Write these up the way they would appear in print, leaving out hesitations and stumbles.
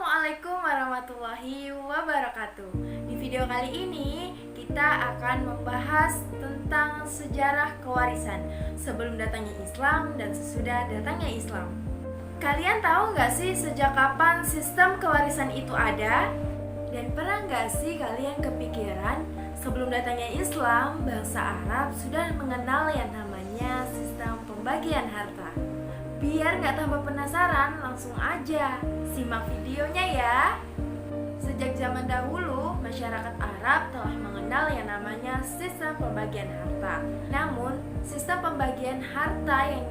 Assalamualaikum warahmatullahi wabarakatuh. Di video kali ini kita akan membahas tentang sejarah kewarisan sebelum datangnya Islam dan sesudah datangnya Islam. Kalian tahu nggak sih sejak kapan sistem kewarisan itu ada? Dan pernah nggak sih kalian kepikiran sebelum datangnya Islam, bangsa Arab sudah mengenal yang namanya sistem pembagian harta? Biar nggak tambah penasaran, langsung aja simak videonya ya. Sejak zaman dahulu, masyarakat Arab telah mengenal yang namanya sistem pembagian harta. Namun, sistem pembagian harta yang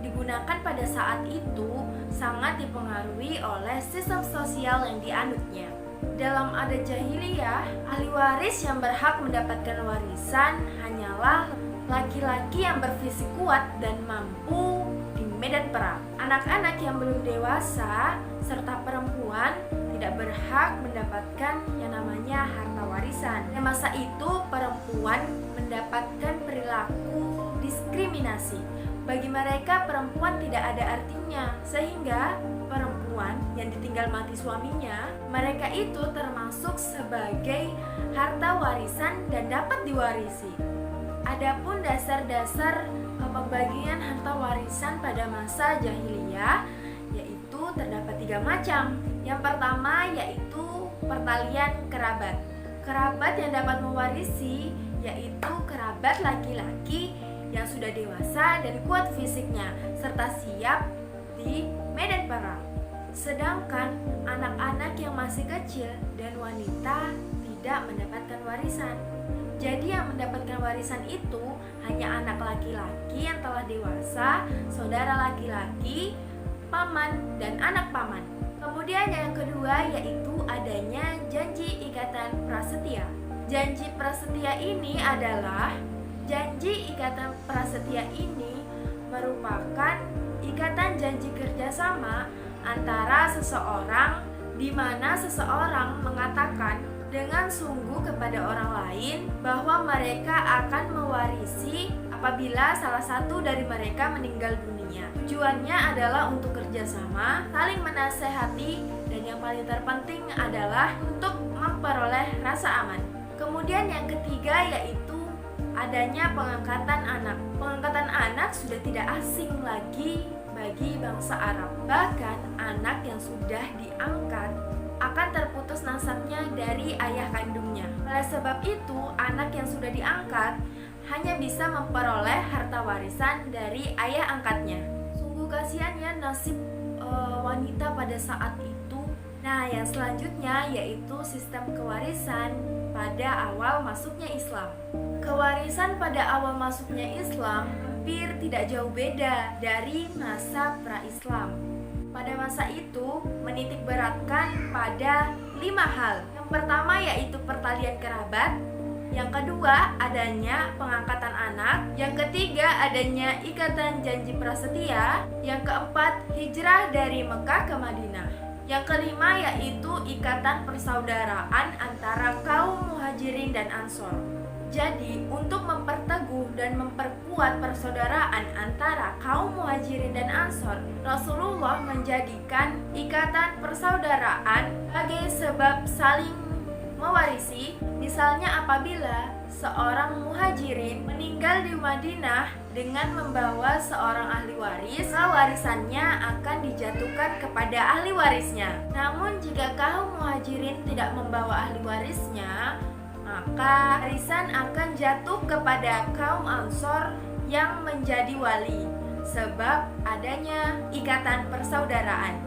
digunakan pada saat itu sangat dipengaruhi oleh sistem sosial yang dianutnya. Dalam adat jahiliyah, ahli waris yang berhak mendapatkan warisan hanyalah laki-laki yang berfisik kuat dan mampu di medan perang. Anak-anak yang belum dewasa serta perempuan tidak berhak mendapatkan yang namanya harta warisan. Pada masa itu perempuan mendapatkan perilaku diskriminasi. Bagi mereka perempuan tidak ada artinya, sehingga perempuan yang ditinggal mati suaminya, mereka itu termasuk sebagai harta warisan dan dapat diwarisi. Adapun dasar-dasar pembagian harta warisan pada masa jahiliyah yaitu terdapat 3 macam. Yang pertama yaitu pertalian kerabat. Kerabat yang dapat mewarisi yaitu kerabat laki-laki yang sudah dewasa dan kuat fisiknya serta siap di medan perang. Sedangkan anak-anak yang masih kecil dan wanita tidak mendapatkan warisan. Jadi yang mendapatkan warisan itu hanya anak laki-laki yang telah dewasa, saudara laki-laki, paman, dan anak paman. Kemudian yang kedua yaitu adanya janji ikatan prasetya. Janji prasetya ini adalah janji ikatan prasetya ini merupakan ikatan janji kerjasama antara seseorang di mana seseorang mengatakan dengan sungguh kepada orang lain bahwa mereka akan mewarisi apabila salah satu dari mereka meninggal dunia. Tujuannya adalah untuk kerjasama, saling menasehati, dan yang paling terpenting adalah untuk memperoleh rasa aman. Kemudian yang ketiga yaitu adanya pengangkatan anak. Pengangkatan anak sudah tidak asing lagi bagi bangsa Arab. Bahkan anak yang sudah diangkat akan terputus nasabnya dari ayah kandungnya. Oleh sebab itu, anak yang sudah diangkat hanya bisa memperoleh harta warisan dari ayah angkatnya. Sungguh kasihannya nasib wanita pada saat itu. Nah, yang selanjutnya yaitu sistem kewarisan pada awal masuknya Islam. Kewarisan pada awal masuknya Islam hampir tidak jauh beda dari masa pra-Islam. Pada masa itu menitik beratkan pada 5 hal. Yang pertama yaitu pertalian kerabat. Yang kedua adanya pengangkatan anak. Yang ketiga adanya ikatan janji prasetya. Yang keempat hijrah dari Mekah ke Madinah. Yang kelima yaitu ikatan persaudaraan antara kaum muhajirin dan ansor. Jadi, untuk memperteguh dan memperkuat persaudaraan antara kaum muhajirin dan ansor, Rasulullah menjadikan ikatan persaudaraan sebagai sebab saling mewarisi. Misalnya apabila seorang muhajirin meninggal di Madinah dengan membawa seorang ahli waris, warisannya akan dijatuhkan kepada ahli warisnya. Namun jika kaum muhajirin tidak membawa ahli warisnya, maka warisan akan jatuh kepada kaum ansor yang menjadi wali sebab adanya ikatan persaudaraan.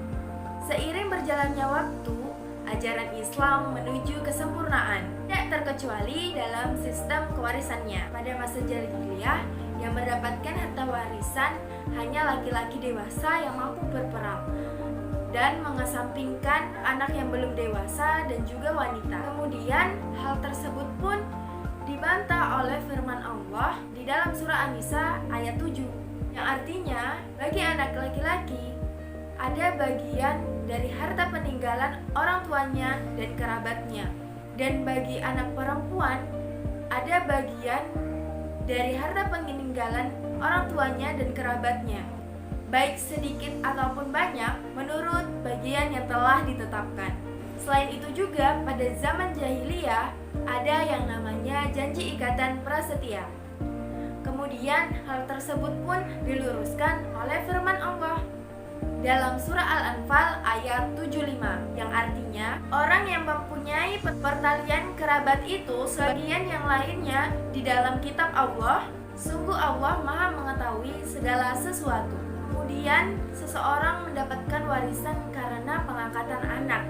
Seiring berjalannya waktu, ajaran Islam menuju kesempurnaan, tidak terkecuali dalam sistem kewarisannya. Pada masa jahiliyah, yang mendapatkan harta warisan hanya laki-laki dewasa yang mampu berperang dan mengesampingkan anak yang belum dewasa dan juga wanita. Kemudian hal tersebut pun dibantah oleh firman Allah di dalam surah An-Nisa ayat 7 yang artinya bagi anak laki-laki ada bagian dari harta peninggalan orang tuanya dan kerabatnya, dan bagi anak perempuan ada bagian dari harta peninggalan orang tuanya dan kerabatnya. baik sedikit ataupun banyak menurut bagian yang telah ditetapkan. Selain itu juga pada zaman jahiliyah ada yang namanya janji ikatan prasetia. Kemudian hal tersebut pun diluruskan oleh firman Allah dalam surah Al-Anfal ayat 75 yang artinya orang yang mempunyai pertalian kerabat itu sebagian yang lainnya di dalam kitab Allah, sungguh Allah Maha mengetahui segala sesuatu. Kemudian seseorang mendapatkan warisan karena pengangkatan anak.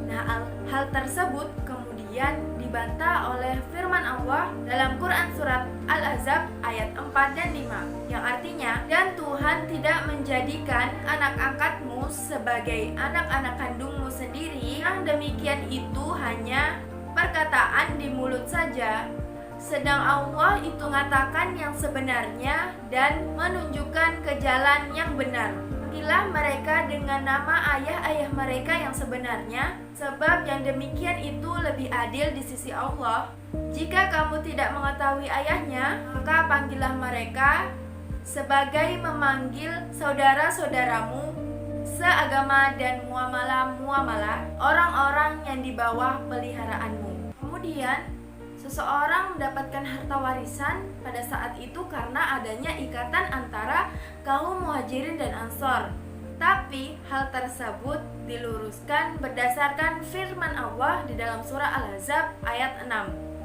Nah, hal tersebut kemudian dibantah oleh firman Allah dalam Quran surat Al-Ahzab ayat 4 dan 5 yang artinya, dan Tuhan tidak menjadikan anak angkatmu sebagai anak-anak kandungmu sendiri, yang demikian itu hanya perkataan di mulut saja, sedang Allah itu mengatakan yang sebenarnya dan menunjukkan ke jalan yang benar. Panggillah mereka dengan nama ayah-ayah mereka yang sebenarnya, sebab yang demikian itu lebih adil di sisi Allah. Jika kamu tidak mengetahui ayahnya, maka panggillah mereka sebagai memanggil saudara-saudaramu seagama dan muamalah orang-orang yang di bawah peliharaanmu. Kemudian seseorang mendapatkan harta warisan pada saat itu karena adanya ikatan antara kaum muhajirin dan ansor. Tapi hal tersebut diluruskan berdasarkan firman Allah di dalam surah Al-Ahzab ayat 6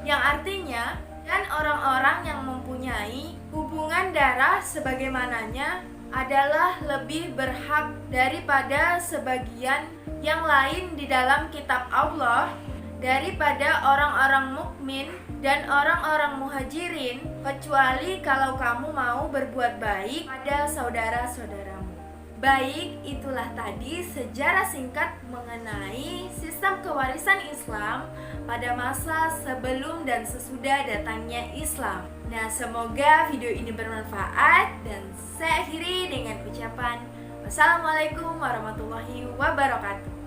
yang artinya, dan orang-orang yang mempunyai hubungan darah sebagaimananya adalah lebih berhak daripada sebagian yang lain di dalam kitab Allah daripada orang-orang mukmin dan orang-orang muhajirin, kecuali kalau kamu mau berbuat baik pada saudara-saudaramu. Baik, itulah tadi sejarah singkat mengenai sistem kewarisan Islam pada masa sebelum dan sesudah datangnya Islam. Nah, semoga video ini bermanfaat dan saya akhiri dengan ucapan wassalamualaikum warahmatullahi wabarakatuh.